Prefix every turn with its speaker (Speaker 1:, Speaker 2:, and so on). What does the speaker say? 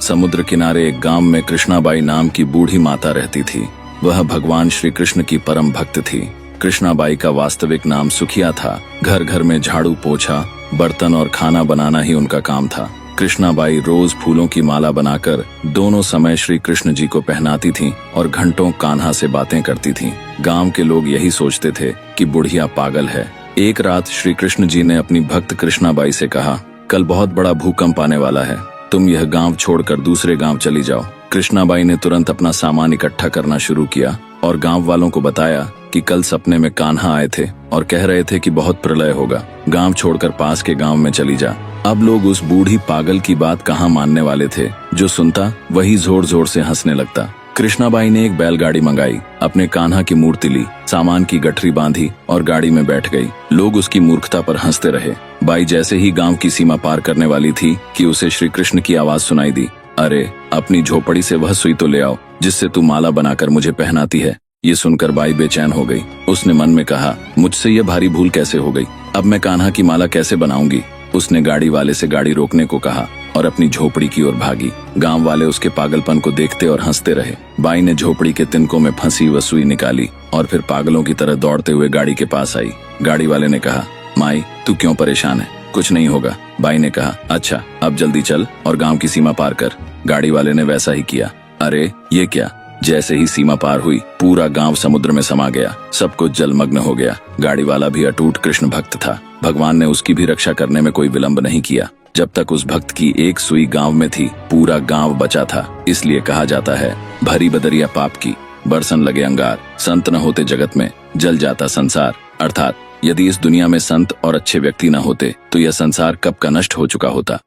Speaker 1: समुद्र किनारे एक गांव में कृष्णाबाई नाम की बूढ़ी माता रहती थी। वह भगवान श्री कृष्ण की परम भक्त थी। कृष्णाबाई का वास्तविक नाम सुखिया था। घर घर में झाड़ू पोछा, बर्तन और खाना बनाना ही उनका काम था। कृष्णाबाई रोज फूलों की माला बनाकर दोनों समय श्री कृष्ण जी को पहनाती थीं और घंटों कान्हा से बातें करती थीं। गांव के लोग यही सोचते थे कि बुढ़िया पागल है। एक रात श्री कृष्ण जी ने अपनी भक्त कृष्णाबाई से कहा, कल बहुत बड़ा भूकंप आने वाला है, तुम यह गांव छोड़कर दूसरे गांव चली जाओ। कृष्णाबाई ने तुरंत अपना सामान इकट्ठा करना शुरू किया और गांव वालों को बताया कि कल सपने में कान्हा आए थे और कह रहे थे कि बहुत प्रलय होगा, गांव छोड़कर पास के गांव में चली जा। अब लोग उस बूढ़ी पागल की बात कहाँ मानने वाले थे। जो सुनता वही जोर जोर से हंसने लगता। कृष्णाबाई ने एक बैलगाड़ी मंगाई, अपने कान्हा की मूर्ति ली, सामान की गठरी बांधी और गाड़ी में बैठ गई। लोग उसकी मूर्खता पर हंसते रहे। बाई जैसे ही गांव की सीमा पार करने वाली थी कि उसे श्री कृष्ण की आवाज सुनाई दी, अरे अपनी झोपड़ी से वह सुई तो ले आओ जिससे तू माला बनाकर मुझे पहनाती है। ये सुनकर बाई बेचैन हो गई। उसने मन में कहा, मुझसे यह भारी भूल कैसे हो गई, अब मैं कान्हा की माला कैसे बनाऊंगी। उसने गाड़ी वाले से गाड़ी रोकने को कहा और अपनी झोपड़ी की ओर भागी। गांव वाले उसके पागलपन को देखते और हंसते रहे। बाई ने झोपड़ी के तिनकों में फंसी वह सुई निकाली और फिर पागलों की तरह दौड़ते हुए गाड़ी के पास आई। गाड़ी वाले ने कहा, माई तू क्यों परेशान है, कुछ नहीं होगा। बाई ने कहा, अच्छा अब जल्दी चल और गांव की सीमा पार कर। गाड़ी वाले ने वैसा ही किया। अरे ये क्या, जैसे ही सीमा पार हुई पूरा गांव समुद्र में समा गया, सब कुछ जलमग्न हो गया। गाड़ी वाला भी अटूट कृष्ण भक्त था। भगवान ने उसकी भी रक्षा करने में कोई विलंब नहीं किया। जब तक उस भक्त की एक सुई गांव में थी, पूरा गांव बचा था। इसलिए कहा जाता है, भरी बदरिया पाप की, बरसन लगे अंगार, संत न होते जगत में, जल जाता संसार। अर्थात यदि इस दुनिया में संत और अच्छे व्यक्ति न होते तो यह संसार कब का नष्ट हो चुका होता।